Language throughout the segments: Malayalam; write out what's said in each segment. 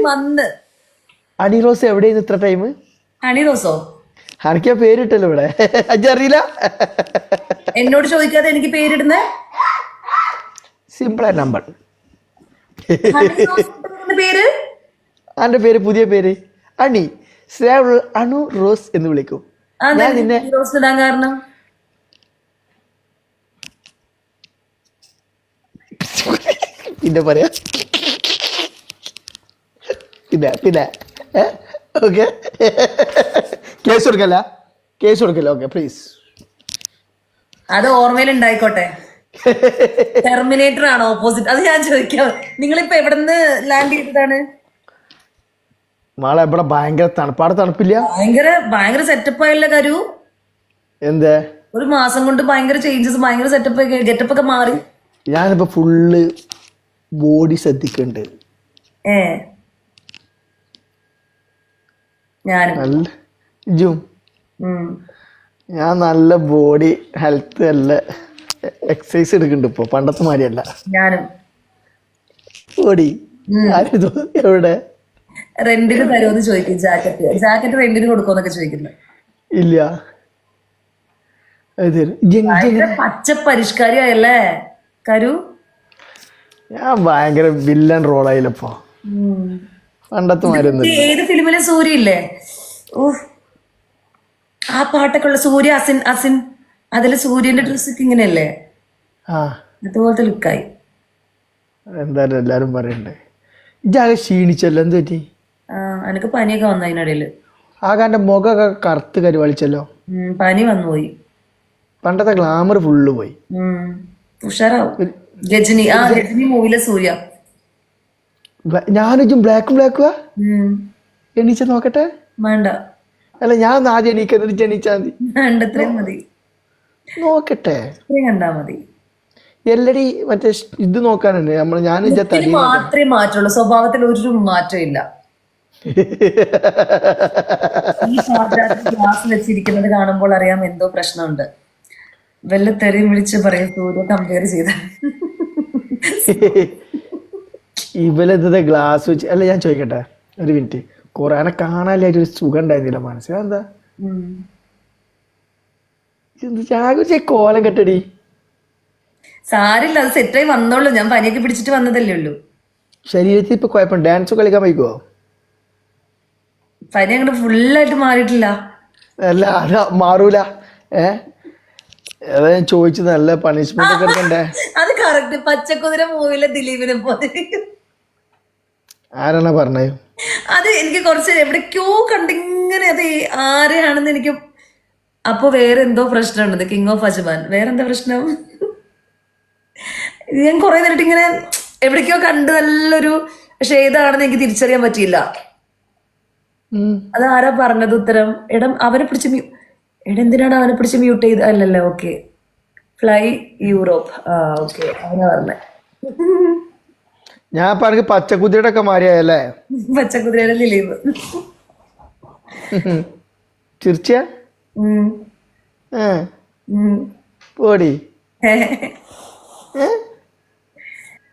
വന്ന് അണി റോസ് എവിടെയായിരുന്നു ഇത്ര ടൈം? ഹണി റോസോ? എനിക്ക് പേരിട്ടല്ലോ ഇവിടെ, അജറിയില്ല. എന്നോട് ചോദിക്കാതെ എനിക്ക് പേരിടുന്ന സിമ്പിൾ നമ്പർ. പേര് അന്റെ പേര്, പുതിയ പേര് അണി, അണു റോസ് എന്ന് വിളിക്കും. ഞാൻ നിന്നെ റോസ് ഇടാൻ കാരണം പിന്നെ പറയാ, പിന്നെ ഓക്കെ. കേസ് കൊടുക്കല്ല, കേസ് കൊടുക്കല്ല. ഓക്കെ പ്ലീസ്, അത് ഓർമ്മയിൽ ഉണ്ടായിക്കോട്ടെ. ടെർമിനേറ്റർ ആണോ ഓപ്പോസിറ്റ്? അത് ഞാൻ ചോദിക്കാം. നിങ്ങളിപ്പോ എവിടെന്ന് ലാൻഡ് ചെയ്തതാണ്? നാളെ ഇവിടെ ഭയങ്കര തണുപ്പാട്. തണുപ്പില്ല, ഭയങ്കര സെറ്റപ്പ് ആയല്ലേ കരു? എന്തേ ഒരു മാസം കൊണ്ട് ഭയങ്കര ചേഞ്ചസ്, ഭയങ്കര സെറ്റപ്പ് ഒക്കെ, ഗെറ്റപ്പ് ഒക്കെ മാറി. ഞാനിപ്പോ ഫുള്ള് ബോഡി ശ്രദ്ധിക്കുന്നുണ്ട്. ഞാനും ഞാൻ നല്ല ബോഡി ഹെൽത്ത്, നല്ല എക്സസൈസ് എടുക്കുന്നുണ്ട് ഇപ്പൊ, പണ്ടത്തെ മാതിരിയല്ല. ഞാനും ബോഡി എവിടെ റെന്റിന് തരുമെന്ന് ചോദിക്കും. ജാക്കറ്റ് റെന്റിന് കൊടുക്കുമെന്നൊക്കെ ചോദിക്കുന്നത്. ഇല്ല, പച്ച പരിഷ്കാരിയായല്ലേ കരു? ഞാൻ ഭയങ്കര വില്ലൻ റോളായില്ലപ്പോ, പണ്ടത്തെ മാതിരി. ഏത് ഫിലിമിലെ സൂര്യ ഇല്ലേ, ആ പാട്ടൊക്കെ ഉള്ള സൂര്യ, അസിൻ അതില് സൂര്യന്റെ ഡ്രസ്സൊക്കെ ഇങ്ങനെയല്ലേ, അതുപോലത്തെ ലുക്കായി. എന്തായാലും എല്ലാരും പറയണ്ടേ. ഇജാകെ ക്ഷീണിച്ചല്ലോ, എന്ത് പറ്റി? എനിക്ക് പനിയൊക്കെ വന്നു അതിനിടയില്. ആകാന്റെ മുഖമൊക്കെ കറുത്ത് കരുവളിച്ചല്ലോ. പനി വന്നുപോയി. പണ്ടത്തെ ഗ്ലാമർ ഫുള്ള് പോയി. ഉഷാറാവും. ഗജനി മൂവിലെ സൂര്യ. ഞാനും ബ്ലാക്കുവാ. എണീച്ച നോക്കട്ടെ. വേണ്ട, അല്ല ഞാൻ ആദ്യം എണീച്ചാ മതി. നോക്കട്ടെ, കണ്ടാ മതി. എല്ലടി മറ്റേ ഇത് നോക്കാനുണ്ട് നമ്മൾ. ഞാൻ മാത്രമേ മാറ്റുള്ളൂ, സ്വഭാവത്തിൽ ഒരു മാറ്റം ഇല്ല. ഈ ഗ്ലാസ് വെച്ചിരിക്കുന്നത് കാണുമ്പോൾ അറിയാം എന്തോ പ്രശ്നമുണ്ട്. വല്ല തെറിയും വിളിച്ച് പറയും സൂര്യ കമ്പയർ ചെയ്ത. ഇവലെന്താ ഗ്ലാസ് വെച്ച്? അല്ല ഞാൻ ചോദിക്കട്ടെ ഒരു മിനിറ്റ്. കുറെ കാണാനായിട്ട് ഒരു സുഖം ഉണ്ടായിരുന്നില്ല മനസ്സിൽ. എന്താ കോലം കെട്ടടി? സാരില്ല, അത് സെറ്റായി വന്നോളൂ. ഞാൻ പനിയൊക്കെ പിടിച്ചിട്ട് വന്നതല്ലേ ഉള്ളൂ. ശരീരത്തിൽ ഇപ്പൊ കുഴപ്പം? ഡാൻസ് കളിക്കാൻ വയ്ക്കുവോ? പനി അങ്ങോട്ട് ഫുള്ളായിട്ട് മാറിയിട്ടില്ല. അല്ല അത് മാറൂല. അതാ ഞാൻ ചോദിച്ചത്. നല്ല പണിഷ്മെന്റ് ഒക്കെ എടുക്കണ്ടേ? അത് കറക്റ്റ്. പച്ചക്കുതിര മൂവിലെ ദിലീപിനെ പോലെ. ആരാണ് പറഞ്ഞത്? അത് എനിക്ക് കുറച്ച് എവിടേക്കോ കണ്ടിങ്ങനെ, അത് ആരെയാണെന്ന് എനിക്ക്. അപ്പൊ വേറെ എന്തോ പ്രശ്നമുണ്ട്. King of Ajman. വേറെന്താ പ്രശ്നം? ഞാൻ കുറെ നേരിട്ട് ഇങ്ങനെ എവിടേക്കോ കണ്ട് നല്ലൊരു, പക്ഷെ ഏതാണെന്ന് എനിക്ക് തിരിച്ചറിയാൻ പറ്റിയില്ല. അത് ആരാ പറഞ്ഞത് ഉത്തരം? അവനെ പിടിച്ച് എന്തിനാണ് അവനെ പിടിച്ച് മ്യൂട്ട് ചെയ്ത്? അല്ലല്ലോ, ഓക്കെ. Fly Europe. ഓക്കെ, അവനാ പറഞ്ഞത്. ഞാൻ പറഞ്ഞ പച്ചക്കുതിരയുടെ ഒക്കെ മാറിയായല്ലേ? പച്ചക്കുതിരയുടെ ദിലീപ്. ചിരിച്ച പോടി.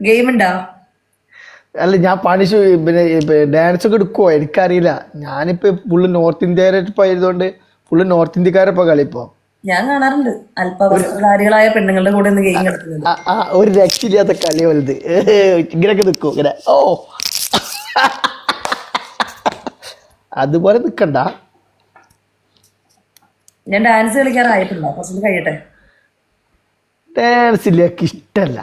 ഗെയിം ഉണ്ടോ? അല്ല ഞാൻ പണിഷ് പിന്നെ ഡാൻസ് ഒക്കെ എടുക്കുവോ എനിക്കറിയില്ല. ഞാനിപ്പോ ഫുള്ള് നോർത്ത് ഇന്ത്യയിലായിട്ട് പോയതുകൊണ്ട് ഫുള്ള് നോർത്ത് ഇന്ത്യക്കാരപ്പോ കളിപ്പോ. ഞാൻ കാണാറുണ്ട് അല്പവസ്ത്രധാരികളായ പെണ്ണുങ്ങളുടെ കൂടെ ഗെയിം കളിക്കുന്നത്. ഒരു രക്ഷയില്ലാത്ത കളി വലുത്. ഇങ്ങനെയൊക്കെ നിൽക്കും ഇങ്ങനെ. ഓ അതുപോലെ നിക്കണ്ട. ഞാൻ ഡാൻസ് കളിക്കാറായിട്ടില്ല, കുറച്ച് കഴിയട്ടെ. ഡാൻസ് ഇല്ലേക്ക് ഇഷ്ടല്ല.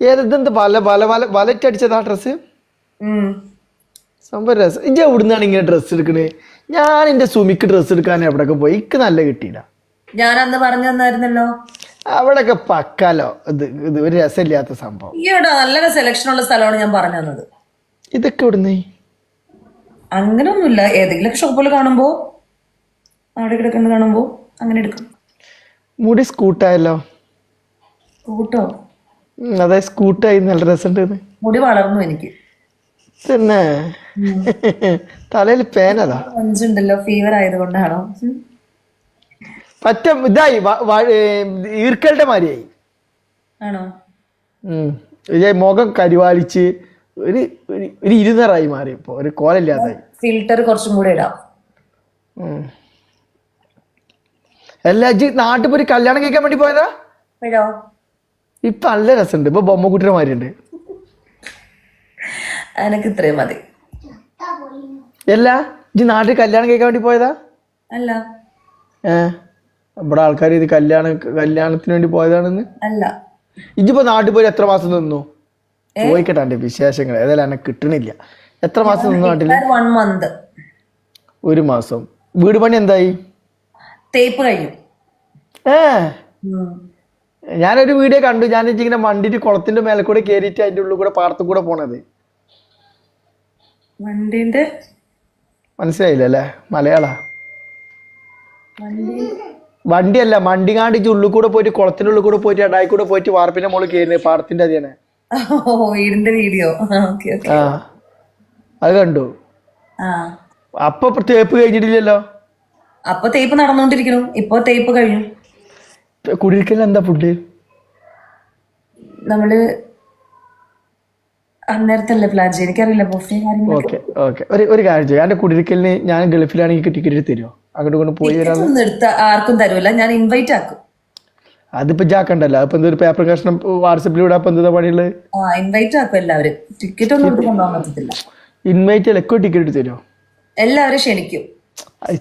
ഏതെന്ത് വലറ്റ് അടിച്ചതാ ഡ്രസ്സ്? സംഭവം രസം. ഇജ്ജ് എവിടുന്നാണ് ഇങ്ങനെ ഡ്രസ്സ് എടുക്കണേ? ഞാൻ എന്റെ സുമിക്ക് ഡ്രസ്സ് എടുക്കാൻ എവിടെയൊക്കെ പോയി, ഇക്ക് നല്ല കിട്ടിയില്ല. ഞാൻ അന്ന് പറഞ്ഞു തന്നായിരുന്നല്ലോ, അവിടെയൊക്കെ പക്കാലോ. ഇത് ഒരു രസമില്ലാത്ത സംഭവം. ഈടാ നല്ല സെലക്ഷൻ ഉള്ള സ്ഥലമാണ് ഞാൻ പറഞ്ഞു തന്നത്. ഇതൊക്കെ എവിടുന്നേ? അങ്ങനെയൊന്നുമില്ല, ഏതെങ്കിലും ഷോപ്പിൽ കാണുമ്പോ, അവിടെ കിടക്കുന്നത് കാണുമ്പോ അങ്ങനെ എടുക്കും. മുടി സ്കൂട്ടായല്ലോ. സ്കൂട്ടോ? അതെ, സ്കൂട്ടായി. നല്ല രസമുണ്ട്. മുടി വളർന്നു എനിക്ക് തന്നെ. തലയിൽ പേനതാ ഉണ്ടല്ലോ, ഫീവർ ആയതുകൊണ്ടാണോ? പറ്റ ഇതായി ഈർക്കലിന്റെ മാതിരിയായി. ആണോ? മുഖം കരിവാളിച്ച് ഒരു ഒരു ഇരുന്നറായി മാറി, ഇപ്പൊ ഒരു കോലല്ലാതായി. ഫിൽറ്റർ കുറച്ചും കൂടെ ഇടാം. അല്ല ഇജ്ജ് നാട്ടിൽ പോയി കല്യാണം കഴിക്കാൻ വേണ്ടി പോയതാ? ഇടോ. ഇപ്പൊ നല്ല രസമുണ്ട്, ഇപ്പൊ ബൊമ്മക്കുട്ടിയുടെ മാതിരിയുണ്ട്. എനക്ക് ഇത്രയും മതി. അല്ല ഇജ്ജ് നാട്ടിൽ കല്യാണം കഴിക്കാൻ വേണ്ടി പോയതാ? അല്ല. ഇവിടെ ആൾക്കാർ ഇത് കല്യാണത്തിന് വേണ്ടി പോയതാണെന്ന്. അല്ല. ഇജ്ജിപ്പോ നാട്ടിൽ പോയി എത്ര മാസം നിന്നു? ചോദിക്കട്ടെ എന്റെ വിശേഷങ്ങൾ. ഏതായാലും എന്നെ കിട്ടണില്ല. എത്ര മാസം നിന്നു നാട്ടില്? 1 month. ഒരു മാസം. വീട് പണി എന്തായി? തേപ്പ് കഴിഞ്ഞു. ഞാനൊരു വീഡിയോ കണ്ടു. ഞാൻ ഇങ്ങനെ വണ്ടിട്ട് കുളത്തിന്റെ മേലെ കൂടെ കേറിയിട്ട് അതിന്റെ ഉള്ളിൽ കൂടെ പാടത്തു കൂടെ പോണത്. വണ്ടിന്റെ മനസ്സിലായില്ല അല്ലേ? മലയാള വണ്ടിയല്ല, മണ്ടിങ്ങാണ്ട് ഉള്ളിൽ കൂടെ പോയിട്ട് കുളത്തിന്റെ ഉള്ളിൽ കൂടെ പോയിട്ട് ഇടായി കൂടെ പോയിട്ട് വാർപ്പിന്റെ മുകളിൽ കയറുന്നത് പാടത്തിന്റെ അതിയാണ്. വീടിന്റെ വീഡിയോ. അത് കണ്ടു. അപ്പൊ തേപ്പ് കഴിഞ്ഞിട്ടില്ലല്ലോ? അപ്പൊ തേപ്പ് നടന്നുകൊണ്ടിരിക്കുന്നു. ഇപ്പൊ തേപ്പ് കഴിഞ്ഞു. കുടിയിരിക്കലിന് എന്താ ഫുഡ്? നമ്മള് അന്നേരത്തല്ലേ പ്ലാൻ ചെയ്യും, എനിക്കറിയില്ല. Okay okay. ഒരു കാര്യം ചെയ്യാം. എന്റെ കുടിയിരിക്കലിന് ഞാൻ ഗൾഫിലാണെങ്കിൽ ടിക്കറ്റ് തരുമോ? അങ്ങോട്ട് കൊണ്ട് പോയി ഒന്നും എടുത്ത ആർക്കും തരൂല, ഞാൻ ഇൻവൈറ്റ് ആക്കും. അതിപ്പോ ജാക്കണ്ടല്ലോ. അപ്പൊ എന്തൊരു പേപ്പർ കഷ്ണം വാട്സപ്പിലൂടെ അപ്പൊ എന്താ പണിയുള്ളത്? ഇൻവൈറ്റ് ആക്കും എല്ലാവരും. ടിക്കറ്റ് ഒന്നും എടുത്ത് കൊണ്ടുപോകാൻ പറ്റത്തില്ല. ഇൻവൈറ്റ് അല്ല, എക്കോ ടിക്കറ്റ് എടുത്ത് തരുമോ? എല്ലാവരും ക്ഷണിക്കും.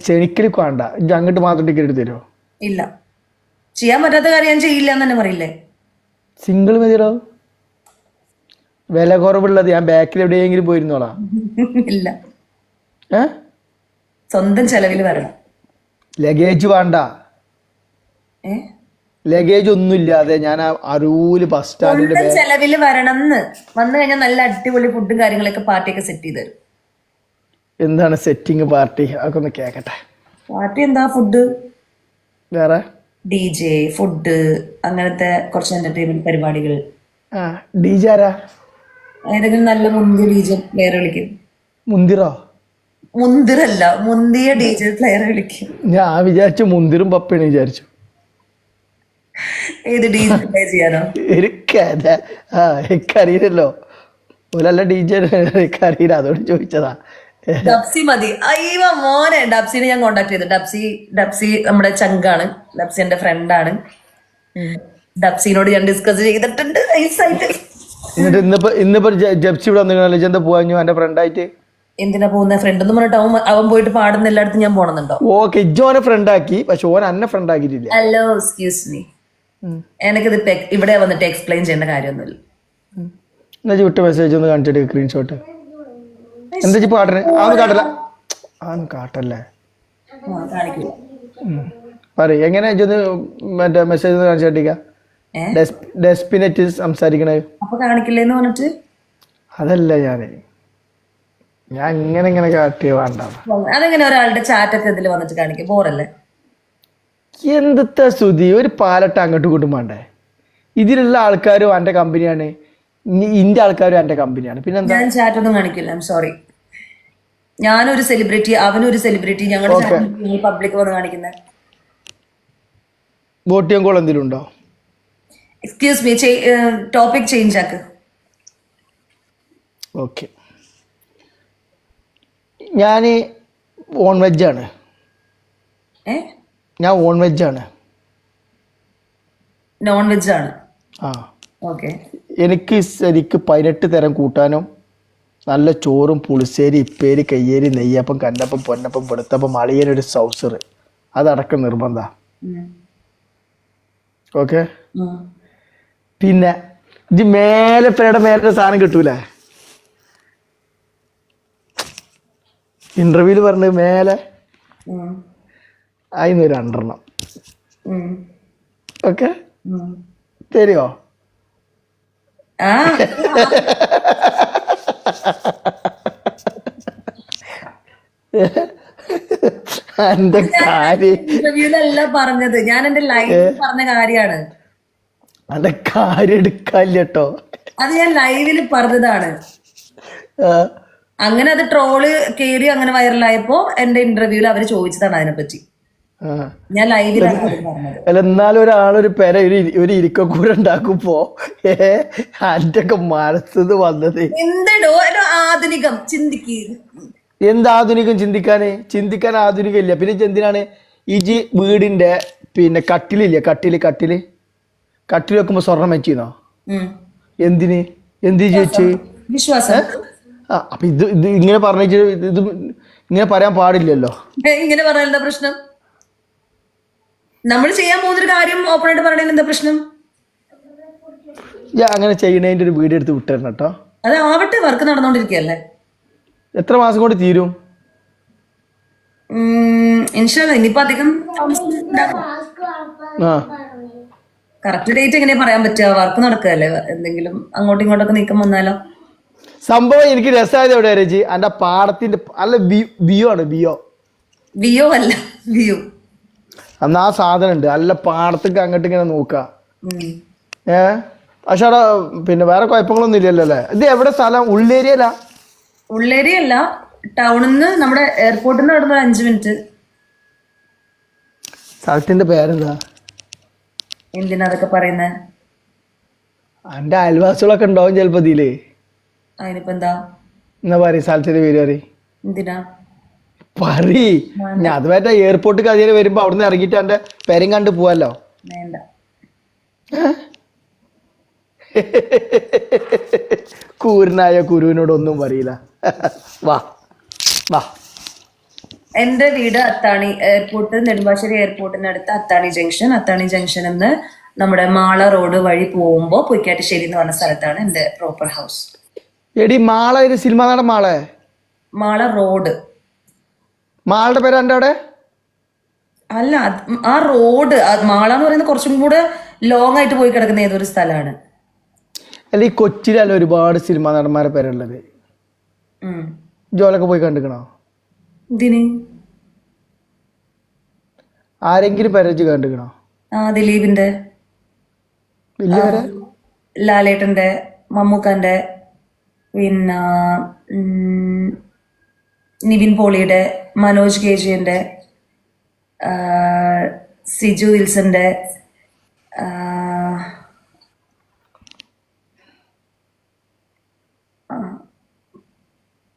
ക്ഷണിക്കൽ വേണ്ട, അങ്ങോട്ട് മാത്രം ടിക്കറ്റ് എടുത്ത് തരുമോ? ഇല്ല, ചെയ്യാൻ പറ്റാത്ത കാര്യം ഞാൻ ചെയ്യില്ല എന്ന് തന്നെ പറയില്ലേ. സിംഗിൾ മതിയോ? വില കുറവുള്ളത് ഞാൻ ബാക്കിൽ എവിടെയെങ്കിലും പോയിരുന്നോളാം. ഇല്ല, സ്വന്തം ചെലവിൽ വരണം. ലഗേജ് വേണ്ട. ലഗേജ് ഒന്നുമില്ലാതെ ഞാൻ അരൂല് ബസ് സ്റ്റാൻഡിന്റെ ചെലവിൽ വരണം. വന്നു കഴിഞ്ഞാൽ നല്ല അടിപൊളി ഫുഡും കാര്യങ്ങളൊക്കെ പാർട്ടിയൊക്കെ സെറ്റ് ചെയ്ത് തരും. എന്താണ് സെറ്റിംഗ് പാർട്ടി? അതൊക്കെ ഒന്ന് കേക്കട്ടെ. പാർട്ടി എന്താ? ഫുഡ്, വേറെ DJ, ഫുഡ്, അങ്ങനത്തെ കുറച്ച് എന്റർടൈൻമെന്റ് പരിപാടികൾ. DJ ആരാ? ഏതെങ്കിലും നല്ല മുന്തിയ DJ പ്ലെയർ വിളിക്കും. മുന്തിറോ? മുന്തിരല്ല, മുന്തിയ DJ പ്ലെയർ വിളിക്കും. ഞാൻ വിചാരിച്ചു മുന്തിരും പപ്പയാണ് വിചാരിച്ചു. ഏത് DJ പ്ലേ ചെയ്യാനോ? എനിക്കറിയില്ലല്ലോ. ഒരല്ല DJ എനിക്കറിയില്ല, അതോട് ചോദിച്ചതാ. ഡബ്സി മതി. അയ്യോ മോനെ, ഡബ്സിനെ ഞാൻ കോണ്ടാക്ട് ചെയ്തു. ഡബ്സി നമ്മുടെ ചങ്കാണ്. ഡബ്സി എന്റെ ഫ്രണ്ടാണ്. ഡബ്സിനോട് ഞാൻ ഡിസ്കസ് ചെയ്തിട്ടുണ്ട്. എന്നിട്ട് ഇന്നിപ്പോ ജപ്സി ഇവിടെ വന്നില്ല, എന്താ പോവാഞ്ഞു എന്റെ ഫ്രണ്ടായിട്ട്? എന്തിനാ പോകുന്ന? ഫ്രണ്ട് എന്ന് പറഞ്ഞിട്ട് അവൻ പോയിട്ട് പാടുന്ന എല്ലായിടത്തും ഞാൻ പോണെന്നുണ്ടോ? ഓക്കെ, ഇജ്ജോനെ ഫ്രണ്ട് ആക്കി, പക്ഷെ ഓൻ എന്നെ ഫ്രണ്ട് ആക്കിയിട്ടില്ല. Hello, excuse me. എനിക്കിത് ഇവിടെ വന്നിട്ട് എക്സ്പ്ലെയിൻ ചെയ്യേണ്ട കാര്യമൊന്നുമില്ല. എന്നാ വിട്ട മെസ്സേജ് ഒന്ന് കാണിച്ചിട്ട് സ്ക്രീൻഷോട്ട്. എന്താ പാട്ടിന്? ആന്ന് കാട്ടല്ല, ആന്ന് കാട്ടല്ലേ പറ. എങ്ങനെ മറ്റേ മെസ്സേജ് ഒന്ന് കാണിച്ചിട്ടിക്ക. ഡെസ്പിനെറ്റ് സംസാരിക്കണേ അപ്പൊ കാണിക്കില്ലേന്ന് പറഞ്ഞിട്ട് അതല്ല ഞാൻ ഇങ്ങനെ കാട്ടിയ വേണ്ട. അതെങ്ങനെ ഒരാളുടെ ചാറ്റൊക്കെ ഇതിൽ വന്നിട്ട് കാണിക്കും? ബോറല്ലേ? എന്തൊക്കെ സ്തുതി, ഒരു പാലട്ട് അങ്ങോട്ടും ഇങ്ങോട്ടും വേണ്ടേ? ഇതിലുള്ള ആൾക്കാരും എന്റെ കമ്പനിയാണ്, ഇന്റെ ആൾക്കാരും എന്റെ കമ്പനിയാണ്. പിന്നെ ഞാൻ ചാറ്റ് ഒന്നും കാണിക്കില്ല. സോറി, ഞാനൊരു സെലിബ്രിറ്റി, അവനൊരു സെലിബ്രിറ്റി, ഞങ്ങളുടെ പബ്ലിക് വന്ന് കാണിക്കുന്നത്. വോട്ടിയം കോൾ എന്തെങ്കിലും ഉണ്ടോ? എക്സ്ക്യൂസ് മീ, ടോപ്പിക് ചേഞ്ച് ആക്ക്. ഓക്കെ, ഞാൻ ഓൺ വെജാണ്. ഞാൻ ഓൺ വെജാണ്. നോൺ വെജ് ആണ്. ഓക്കെ. എനിക്ക് ശരിക്ക് 18 തരം കൂട്ടാനും നല്ല ചോറും പുളിശ്ശേരി, ഇപ്പേരി, കയ്യേരി, നെയ്യപ്പം, കന്നപ്പം, പൊന്നപ്പം, വെളുത്തപ്പം, അളിയനൊരു സൗസർ അതടക്കം നിർബന്ധ. ഓക്കെ. പിന്നെ ഇത് മേലെ പേരുടെ മേലെ സാധനം കിട്ടൂലേ? ഇന്റർവ്യൂല് പറഞ്ഞത് മേലെ അതിന് 2 ഓക്കെ തരുമോ? എന്റെ ഇന്റർവ്യൂലല്ല പറഞ്ഞത്, ഞാൻ എന്റെ ലൈവിൽ പറഞ്ഞ കാര്യമാണ്. എന്റെ കാര്യം എടുക്കാല്ലോ. അത് ഞാൻ ലൈവില് പറഞ്ഞതാണ്. അങ്ങനെ അത് ട്രോള് കേറി അങ്ങനെ വൈറലായപ്പോ എന്റെ ഇന്റർവ്യൂല് അവര് ചോദിച്ചതാണ് അതിനെപ്പറ്റി. ഞാൻ ലൈവിലാണ് പറഞ്ഞത്. അല്ല എന്നാലും ഒരാളൊരു പെര ഒരു ഇരിക്കൂര ഉണ്ടാക്കുമ്പോ അന്റെ ഒക്കെ മനസ്സത് വന്നത് എന്തോ ഒരു ആധുനികം ചിന്തിക്ക്. എന്ത് ആധുനികം ചിന്തിക്കാൻ ആധുനികം ഇല്ല. പിന്നെ എന്തിനാണ് ഇജി വീടിന്റെ പിന്നെ കട്ടിലില്ലേ കട്ടില് വെക്കുമ്പോ സ്വർണം വെച്ചിരുന്നോ? എന്ത് ചോദിച്ചു? വിശ്വാസം. അപ്പൊ ഇത് ഇങ്ങനെ പറഞ്ഞ ഇത് ഇങ്ങനെ പറയാൻ പാടില്ലല്ലോ. ഇങ്ങനെ പറയാൻ എന്താ പ്രശ്നം? നമ്മൾ ചെയ്യാൻ പോകുന്നൊരു കാര്യം ഓപ്പൺ ആയിട്ട് പറയണതിന് എന്താ പ്രശ്നം? അങ്ങനെ ചെയ്യണതിന്റെ ഒരു വീഡിയോ എടുത്ത് വിട്ടുതരണം കേട്ടോ. അത് ആവട്ടെ, വർക്ക് നടന്നുകൊണ്ടിരിക്കുകയല്ലേ. എത്ര മാസം കൊണ്ട് തീരും? ഇൻഷാല്ലാ ഇനിയിപ്പോ അധികം കറക്റ്റ് ഡേറ്റ് എങ്ങനെയാ പറയാൻ പറ്റുക? വർക്ക് നടക്കുകയല്ലേ. എന്തെങ്കിലും അങ്ങോട്ടും ഇങ്ങോട്ടൊക്കെ നീക്കം വന്നാലോ? സംഭവം എനിക്ക് രസമായത് എവിടെയാ രജി? എന്റെ പാടത്തിന്റെ അല്ല ബിയോ ആണ് വിയോ അല്ല വ്യൂ. അന്ന് ആ സാധനം ഉണ്ട് അല്ല പാടത്തേക്ക് അങ്ങോട്ട് ഇങ്ങനെ നോക്ക. പക്ഷെ അവിടെ പിന്നെ വേറെ കുഴപ്പങ്ങളൊന്നും ഇല്ലല്ലോ അല്ലേ? ഇത് എവിടെ സ്ഥലം? ഉള്ളേരിയല്ല, ടൗണിൽ നിന്ന് നമ്മുടെ എയർപോർട്ടിൽ നിന്ന് നടന്ന 5 മിനിറ്റ്. സ്ഥലത്തിന്റെ പേരെന്താ? എന്തിനാ അതൊക്കെ പറയുന്നേ? എന്റെ അയൽവാസികളൊക്കെ ഉണ്ടാവും ചിലപ്പോ ഇതില്. അതിനിപ്പോ എന്താ? എന്നാ പറയും സ്ഥലത്തിന്റെ പേര് പറയും. എന്തിനാ ഞാൻ അത് മറ്റേ എയർപോർട്ട് കതിരെ വരുമ്പോ അവിടുന്ന് ഇറങ്ങിട്ട് എന്റെ പേരും കണ്ട് പോവാലോ. വേണ്ട. കൂരനായ കുരുവിനോട് ഒന്നും പറയില്ല. വാ വാ. എന്റെ വീട് അത്താണി എയർപോർട്ട്, നെടുമ്പാശ്ശേരി എയർപോർട്ടിനടുത്ത് അത്താണി ജംഗ്ഷൻ എന്ന് നമ്മുടെ മാള റോഡ് വഴി പോകുമ്പോ പൊയ്ക്കാട്ടുശ്ശേരി എന്ന് പറഞ്ഞ സ്ഥലത്താണ് എന്റെ പ്രോപ്പർ ഹൗസ്. എടി മാള ഇത് സിനിമ നടൻ മാള റോഡ്. മാളുടെ പേര് എന്റെ അവിടെ അല്ല, ആ റോഡ് മാള എന്ന് പറയുന്നത് കുറച്ചും കൂടെ ലോങ് ആയിട്ട് പോയി കിടക്കുന്ന ഏതൊരു സ്ഥലമാണ്. അല്ല ഈ കൊച്ചിയിലല്ല ഒരുപാട് സിനിമാ നടന്മാരെ പേരുള്ളത്. ജോലൊക്കെ പോയി കണ്ടിക്കണോ? ഇതിന് ആരെങ്കിലും പേരച്ച് കണ്ടിക്കണോ? ദിലീപിന്റെ, ലാലേട്ടന്റെ, മമ്മൂക്കന്റെ, പിന്നെ നിവിൻ പോളിയുടെ, മനോജ് കേജിന്റെ, സിജു വിൽസന്റെ,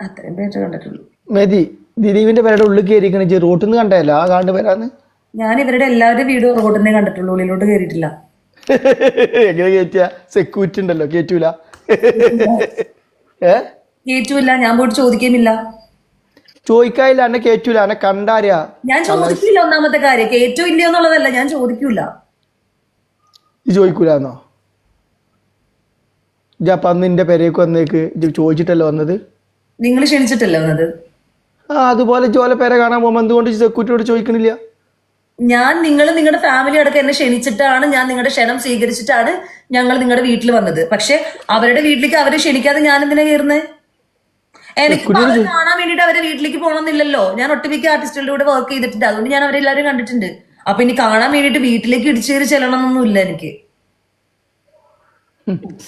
അത്രയും പേര് കണ്ടിട്ടുള്ളൂ. മതി. ദിലീപിന്റെ പേരുടെ ഉള്ളിൽ കയറിക്കണ റോട്ടിൽ നിന്ന് കണ്ടല്ല ആ കാണ്ട് പേരാന്ന്. ഞാൻ ഇവരുടെ എല്ലാവരുടെ വീഡിയോ റോഡിനെ കണ്ടിട്ടുള്ളൂ, ഉള്ളിലോട്ട് കയറിയിട്ടില്ല. എങ്ങനെ കയറ്റിയ? സെക്യൂരിറ്റി ഉണ്ടല്ലോ, കേറ്റൂല. കേറ്റൂല, ഞാൻ പോയിട്ട് ചോദിക്കുന്നില്ല. ചോദിക്കാനില്ല, എന്നെ കേറ്റൂല, എന്നെ കണ്ടാരിയാ. ഞാൻ ചോദിക്കില്ല. ഒന്നാമത്തെ കാര്യം കേറ്റോ ഇല്ലയോ എന്നുള്ളതല്ല, ഞാൻ ചോദിക്കൂല. ചോദിക്കൂലെന്നോ? അപ്പൊ അന്ന് നിന്റെ പെരേക്ക് വന്നേക്ക് ചോദിച്ചിട്ടല്ലോ വന്നത്? നിങ്ങൾ ക്ഷണിച്ചിട്ടല്ലേ വന്നത്? അതുപോലെ ജോല പേരെ കാണാൻ പോകുമ്പോ എന്തുകൊണ്ട് സെക്യൂരിറ്റിയോട് ചോദിക്കണില്ല? നിങ്ങളുടെ ഫാമിലി അടക്കം എന്നെ ക്ഷണിച്ചിട്ടാണ്, ഞാൻ നിങ്ങളുടെ ക്ഷണം സ്വീകരിച്ചിട്ടാണ് ഞങ്ങൾ നിങ്ങളുടെ വീട്ടിൽ വന്നത്. പക്ഷെ അവരുടെ വീട്ടിലേക്ക് അവരെ ക്ഷണിക്കാതെ ഞാൻ എന്തിനാ കയറുന്നത്? എനിക്ക് കാണാൻ വേണ്ടിട്ട് അവരെ വീട്ടിലേക്ക് പോകണമെന്നില്ലല്ലോ. ഞാൻ ഒട്ടുമിക്ക ആർട്ടിസ്റ്റുകളുടെ കൂടെ വർക്ക് ചെയ്തിട്ടുണ്ട്, അതുകൊണ്ട് ഞാൻ അവരെല്ലാവരും കണ്ടിട്ടുണ്ട്. അപ്പൊ ഇനി കാണാൻ വേണ്ടിട്ട് വീട്ടിലേക്ക് ഇടിച്ചു കയറി ചെല്ലണമെന്നൊന്നുമില്ല എനിക്ക്.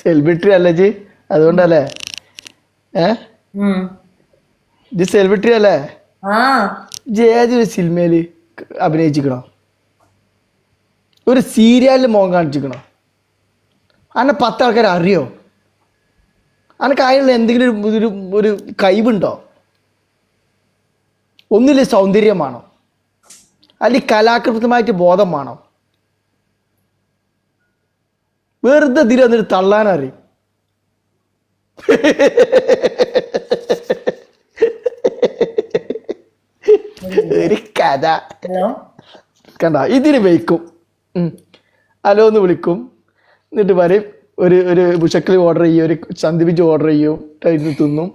സെലിബ്രിറ്റി അല്ലേ ജി? അതുകൊണ്ടല്ലേ? സെലിബ്രിറ്റി അല്ലേ? ഏതൊരു സിനിമയില് അഭിനയിച്ചിക്കണോ? ഒരു സീരിയലിൽ മോൻ കാണിച്ചിക്കണോ? അന്നെ 10 ആൾക്കാർ അറിയോ? അനക്ക് അതിനുള്ള എന്തെങ്കിലും ഒരു കഴിവുണ്ടോ? ഒന്നില്ല സൗന്ദര്യമാണോ, അല്ലെങ്കിൽ കലാകൃതമായിട്ട് ബോധം വേണോ? വെറുതെ ഇതിൽ വന്നിട്ട് തള്ളാനറിയും. ഒരു കഥ കണ്ട. ഇതിന് വയ്ക്കും, ഹലോ എന്ന് വിളിക്കും, എന്നിട്ട് പറയും ഒരു മുഷക്കലി ഓർഡർ ചെയ്യും, ഒരു സന്ധിപ്പിച്ച് ഓർഡർ ചെയ്യും, തിന്നും.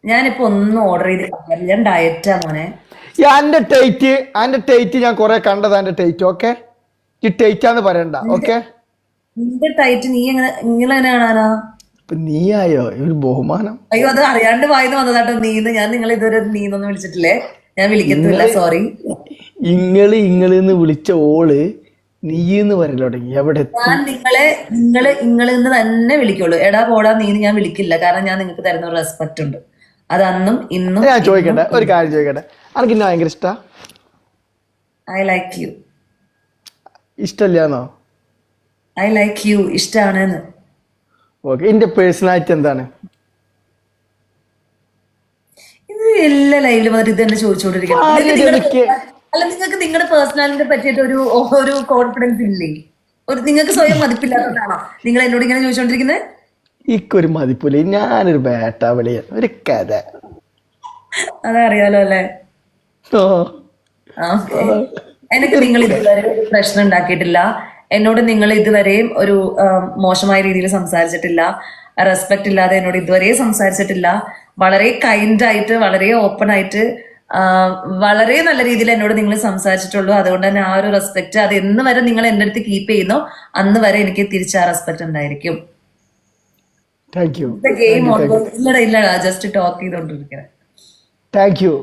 ഞാനിപ്പോ ഒന്നും ഓർഡർ ചെയ്തില്ല, ഞാൻ ഡയറ്റാ മോനെ. എന്റെ ടൈറ്റ് ഞാൻ കൊറേ കണ്ടത്. എന്റെ ടൈറ്റ് ഓക്കെ, ഈ ടൈറ്റാന്ന് പറയണ്ട ഓക്കെ. നിന്റെ ടൈറ്റ് നീ എങ്ങനെ കാണാനാ? നീ ആയോ ഒരു ബഹുമാനം? അയ്യോ, അത് അറിയാണ്ട് വായിന്ന് വന്നതാട്ടോ നീന്ന്. ഞാൻ നിങ്ങളെ ഇതുവരെ നീന്നൊന്നും വിളിച്ചിട്ടില്ലേ, ഞാൻ വിളിക്കത്തില്ല, സോറി. ഇങ്ങളെന്ന് വിളിച്ച ഓള് നീന്ന് വരല്ലോ തുടങ്ങി. എവിടെ ഞാൻ നിങ്ങളെന്ന് തന്നെ വിളിക്കുള്ളൂ. എടാ പോടാ നീന്ന് ഞാൻ വിളിക്കില്ല, കാരണം ഞാൻ നിങ്ങൾക്ക് തരുന്ന ഒരു റെസ്പെക്ട് ഉണ്ട്. അത് അന്നും ഇന്നും. ഞാൻ ചോദിക്കട്ടെ, ഒരു കാര്യം ചോദിക്കട്ടെ, അനക്ക് എന്നെ ഭയങ്കര ഇഷ്ടാ? I like you. ഇഷ്ടമില്ലാന്നോ? ഐ ലൈക്ക് യു, ഇഷ്ടാണെന്ന്. ഓക്കെ, എന്റെ പേഴ്സണാലിറ്റി എന്താണ്? ഇത് എല്ലാ ലൈവിലും വന്നിട്ട് ഇത് തന്നെ ചോദിച്ചുകൊണ്ടിരിക്കണം. എനിക്ക് അല്ല, നിങ്ങൾക്ക് നിങ്ങളുടെ പേഴ്സണാലിറ്റിയെ പറ്റിയിട്ട് ഒരു കോൺഫിഡൻസ് ഇല്ലേ? നിങ്ങൾക്ക് സ്വയം മതിപ്പില്ലാത്തതാണോ നിങ്ങൾ എന്നോട് ഇങ്ങനെ ചോദിച്ചോണ്ടിരിക്കുന്നത്? ഇക്കൊരു മതിപ്പില്ല, ഞാനൊരു വേട്ടാവളിയ ഒരു കഥ. അതറിയാലോ അല്ലേ? ഓ എനിക്ക് നിങ്ങൾ ഇതുവരെ ഒരു പ്രശ്നം ഉണ്ടാക്കിയിട്ടില്ല. എന്നോട് നിങ്ങൾ ഇതുവരെയും ഒരു മോശമായ രീതിയിൽ സംസാരിച്ചിട്ടില്ല. റെസ്പെക്ട് ഇല്ലാതെ എന്നോട് ഇതുവരെ സംസാരിച്ചിട്ടില്ല. വളരെ കൈൻഡ് ആയിട്ട്, വളരെ ഓപ്പൺ ആയിട്ട്, വളരെ നല്ല രീതിയിൽ എന്നോട് നിങ്ങൾ സംസാരിച്ചിട്ടുള്ളൂ. അതുകൊണ്ട് തന്നെ ആ ഒരു റെസ്പെക്ട് അത് എന്ന് വരെ നിങ്ങൾ എൻ്റെ അടുത്ത് കീപ്പ് ചെയ്യുന്നോ അന്ന് വരെ എനിക്ക് തിരിച്ച് ആ റെസ്പെക്ട് ഉണ്ടായിരിക്കും. Thank you. ഗെയിം ഇല്ലടാ, ജസ്റ്റ് ടോക്ക് ചെയ്തോണ്ടിരിക്കണേ. Thank you.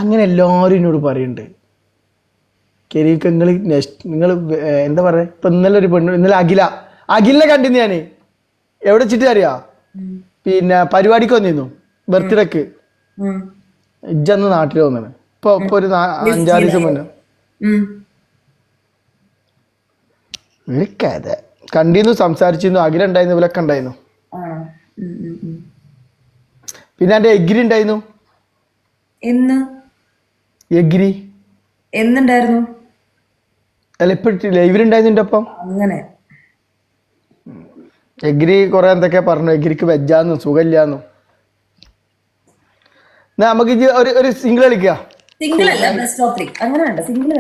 അങ്ങനെ എല്ലാവരും എന്നോട് പറയുന്നുണ്ട്, കെരീക്ക നിങ്ങൾ എന്താ പറയാ, ഇപ്പൊ ഇന്നലെ ഒരു പെണ്ണ്, ഇന്നലെ അഖിലിനെ കണ്ടിന്ന് ഞാന് എവിടെ വെച്ചിട്ട് അറിയാ, പിന്നെ പരിപാടിക്ക് വന്നിരുന്നു, ബർത്ത്ഡേക്ക്. ഇജ്ജന്ന് നാട്ടിൽ വന്നാണ്. ഇപ്പൊ ഒരു 5-6 ദിവസം മുന്നേ കഥ കണ്ടിരുന്നു, സംസാരിച്ചിരുന്നു. അഖിലുണ്ടായിരുന്നു, ഇവലൊക്കെ ഉണ്ടായിരുന്നു. പിന്നെ എന്റെ എഗ്രി ഉണ്ടായിരുന്നു. എഗ്രി എന്നുണ്ടായിരുന്നു? അല്ല, ഇപ്പൊ ലൈവിലുണ്ടായിരുന്നു എന്റെ ഒപ്പം. അങ്ങനെ എഗ്രി കൊറേ എന്തൊക്കെ പറഞ്ഞു, എഗ്രിക്ക് വെജാന്നും സുഖമില്ലാന്നും. നമുക്ക് ഒരു സിംഗിൾ കളിക്കുക. സിംഗിൾ അല്ല, ബെസ്റ്റ് ഓഫ് 3 അങ്ങനെ വേണ്ട, സിംഗിൾ